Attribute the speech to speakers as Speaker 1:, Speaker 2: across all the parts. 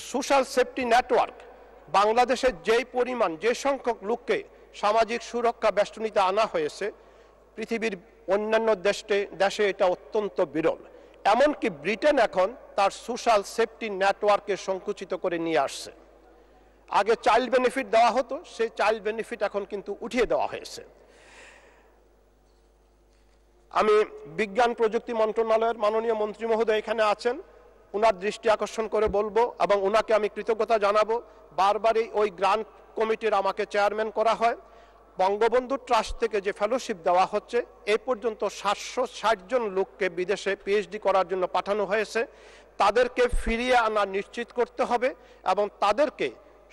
Speaker 1: Social safety network বাংলাদেশের যেই পরিমাণ যে সংখ্যক লোককে সামাজিক সুরক্ষা বেষ্টনীতে আনা হয়েছে পৃথিবীর অন্যান্য দেশে এটা অত্যন্ত বিরল। এমনকি ব্রিটেন এখন তার সোশ্যাল সেফটি নেটওয়ার্কে সংকুচিত করে নিয়ে আসছে। আগে চাইল্ড বেনিফিট দেওয়া হতো, সেই চাইল্ড বেনিফিট এখন কিন্তু উঠিয়ে দেওয়া হয়েছে। আমি বিজ্ঞান প্রযুক্তি মন্ত্রণালয়ের মাননীয় মন্ত্রী মহোদয় এখানে আছেন, ওনার দৃষ্টি আকর্ষণ করে বলবো এবং ওনাকে আমি কৃতজ্ঞতা জানাবো। বারবারই ওই গ্রান্ট কমিটির আমাকে চেয়ারম্যান করা হয়। বঙ্গবন্ধু ট্রাস্ট থেকে যে ফেলোশিপ দেওয়া হচ্ছে এই পর্যন্ত 760 জন লোককে বিদেশে পিএইচডি করার জন্য পাঠানো হয়েছে। তাদেরকে ফিরিয়ে আনা নিশ্চিত করতে হবে এবং তাদেরকে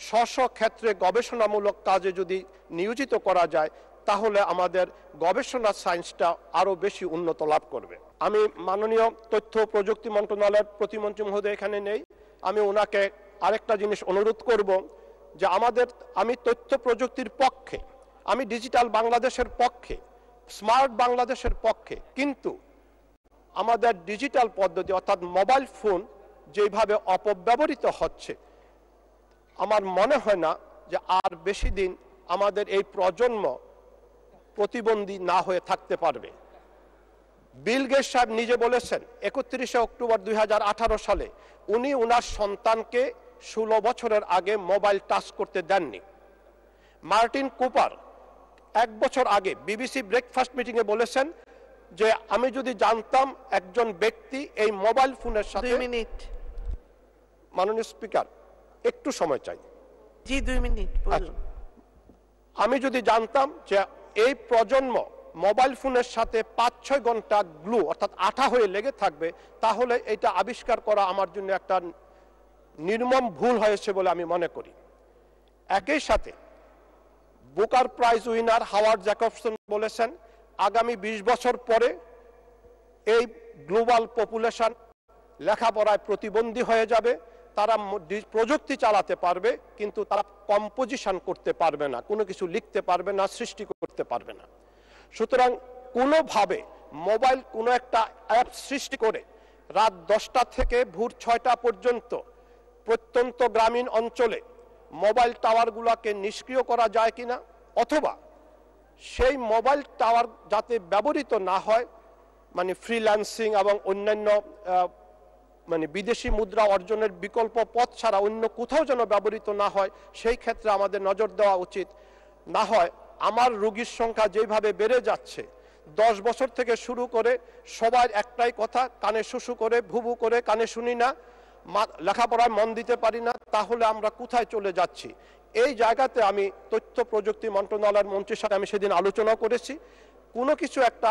Speaker 1: স্ব ক্ষেত্রে গবেষণামূলক কাজে যদি নিয়োজিত করা যায় তাহলে আমাদের গবেষণা সায়েন্সটা আরও বেশি উন্নত লাভ করবে। আমি মাননীয় তথ্য প্রযুক্তি মন্ত্রণালয়ের প্রতিমন্ত্রী মহোদয় এখানে নেই, আমি ওনাকে আরেকটা জিনিস অনুরোধ করব যে আমি তথ্য প্রযুক্তির পক্ষে, আমি ডিজিটাল বাংলাদেশের পক্ষে, স্মার্ট বাংলাদেশের পক্ষে, কিন্তু আমাদের ডিজিটাল পদ্ধতি অর্থাৎ মোবাইল ফোন যেভাবে অপব্যবহৃত হচ্ছে আমার মনে হয় না যে আর বেশি দিন আমাদের এই প্রজন্ম প্রতিবন্ধী না হয়ে থাকতে পারবে। বিল গেটস সাহেব নিজে বলেছেন 31শে অক্টোবর 2018 সালে উনি ওনার সন্তানকে 16 বছরের আগে মোবাইল টাচ করতে দেননি। মার্টিন কুপার 1 বছর আগে বিবিসি ব্রেকফাস্ট মিটিংয়ে বলেছেন যে আমি যদি জানতাম একজন ব্যক্তি এই মোবাইল ফোনের সাথে।
Speaker 2: 2 মিনিট
Speaker 1: মাননীয় স্পিকার, একটু সময় চাই।
Speaker 2: জি 2 মিনিট বলুন।
Speaker 1: আমি যদি জানতাম যে এই প্রজন্ম মোবাইল ফোনের সাথে 5-6 ঘন্টা গ্লু অর্থাৎ আঠা হয়ে লেগে থাকবে তাহলে এটা আবিষ্কার করা আমার জন্য একটা নির্মম ভুল হয়েছে বলে আমি মনে করি। একই সাথে Booker prize winner Howard Jacobson বলেছেন আগামী 20 বছর পরে এই গ্লোবাল পপুলেশন লেখাপড়ায় প্রতিবন্ধী হয়ে যাবে। তারা প্রযুক্তি চালাতে পারবে কিন্তু তারা কম্পোজিশন করতে পারবে না, কোনো কিছু লিখতে পারবে না, সৃষ্টি করতে পারবে না। সুতরাং কোনোভাবে মোবাইল কোনো একটা অ্যাপ সৃষ্টি করে রাত 10টা থেকে ভোর 6টা পর্যন্ত প্রত্যন্ত গ্রামীণ অঞ্চলে মোবাইল টাওয়ারগুলোকে নিষ্ক্রিয় করা যায় কিনা, অথবা সেই মোবাইল টাওয়ার যাতে ব্যবহৃত না হয় মানে ফ্রিল্যান্সিং এবং অন্যান্য বিদেশি মুদ্রা অর্জনের বিকল্প পথ ছাড়া অন্য কোথাও যেন ব্যবহৃত না হয়, সেই ক্ষেত্রে আমাদের নজর দেওয়া উচিত। না হয় আমার রোগীর সংখ্যা যেভাবে বেড়ে যাচ্ছে 10 বছর থেকে শুরু করে সবার একটাই কথা, কানে শুশু করে ভুবু করে কানে শুনি না, লেখাপড়ায় মন দিতে পারি না, তাহলে আমরা কোথায় চলে যাচ্ছি? এই জায়গাতে আমি তথ্য প্রযুক্তি মন্ত্রণালয়ের মন্ত্রীর সাথে আমি সেদিন আলোচনা করেছি, কোনো কিছু একটা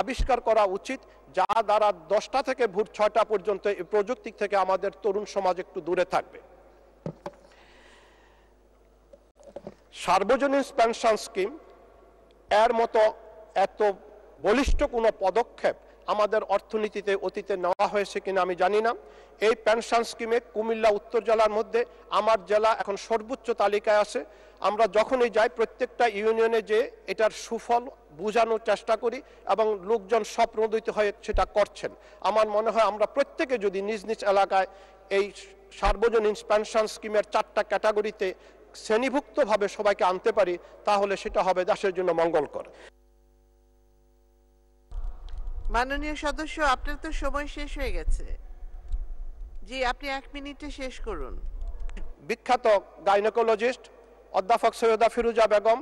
Speaker 1: আবিষ্কার করা উচিত যা দ্বারা 10টা থেকে ভোর 6টা পর্যন্ত এই প্রযুক্তি থেকে আমাদের তরুণ সমাজ একটু দূরে থাকবে। সার্বজনীন পেনশন স্কিম এর মতো এত বলিষ্ঠ কোনো পদক্ষেপ আমাদের অর্থনীতিতে অতীতে নেওয়া হয়েছে কিনা আমি জানি না। এই পেনশন স্কিমে কুমিল্লা উত্তর জেলার মধ্যে আমার জেলা এখন সর্বোচ্চ তালিকায় আছে। আমরা যখনই যাই প্রত্যেকটা ইউনিয়নে যে এটার সুফল বোঝানোর চেষ্টা করি এবং লোকজন স্বপ্নোদিত হয়ে সেটা করছেন। আমার মনে হয় আমরা প্রত্যেকে যদি নিজ নিজ এলাকায় এই সার্বজনীন পেনশন স্কিমের 4টা ক্যাটাগরিতে শ্রেণীভুক্তভাবে সবাইকে আনতে পারি তাহলে সেটা হবে দেশের জন্য মঙ্গলকর।
Speaker 2: মাননীয় সদস্য, আপনার তো সময় শেষ হয়ে গেছে। জি, আপনি 1 মিনিটে শেষ করুন।
Speaker 1: বিখ্যাত গাইনোকোলজিস্ট অধ্যাপক সৈয়দা ফিরুজা বেগম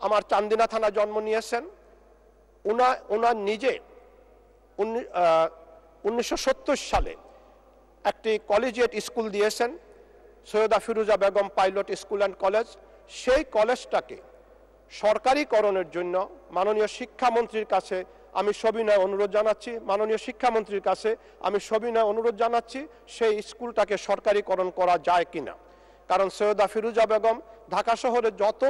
Speaker 1: আমার চান্দিনা থানা জন্ম নিয়েছেন। ওনার নিজে 1970 সালে একটি কলেজিয়েট স্কুল দিয়েছেন, Syeda Firuza Begum pilot school and college. সেই কলেজটাকে সরকারিকরণের জন্য মাননীয় শিক্ষামন্ত্রীর কাছে আমি সবিনয় অনুরোধ জানাচ্ছি, মাননীয় শিক্ষামন্ত্রীর কাছে আমি সবিনয় অনুরোধ জানাচ্ছি সেই স্কুলটাকে সরকারিকরণ করা যায় কিনা। কারণ সৈয়দা ফিরুজা বেগম ঢাকা শহরে যত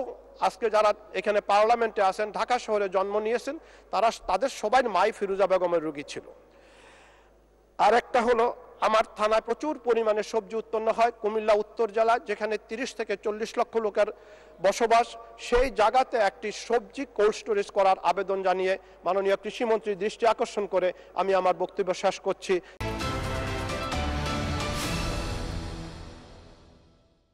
Speaker 1: আজকে যারা এখানে পার্লামেন্টে আছেন ঢাকা শহরে জন্ম নিয়েছেন তাদের সবাই মাই ফিরুজা বেগমের রোগী ছিল। আর একটা হলো আমার থানায় প্রচুর পরিমাণে সবজি উৎপন্ন হয় কুমিল্লা উত্তর জেলা, যেখানে 30 থেকে 40 লক্ষ লোকের বসবাস। সেই জায়গাতে একটি সবজি কোল্ড স্টোরেজ করার আবেদন জানিয়ে মাননীয় কৃষিমন্ত্রীর দৃষ্টি আকর্ষণ করে আমি আমার বক্তব্য শেষ করছি।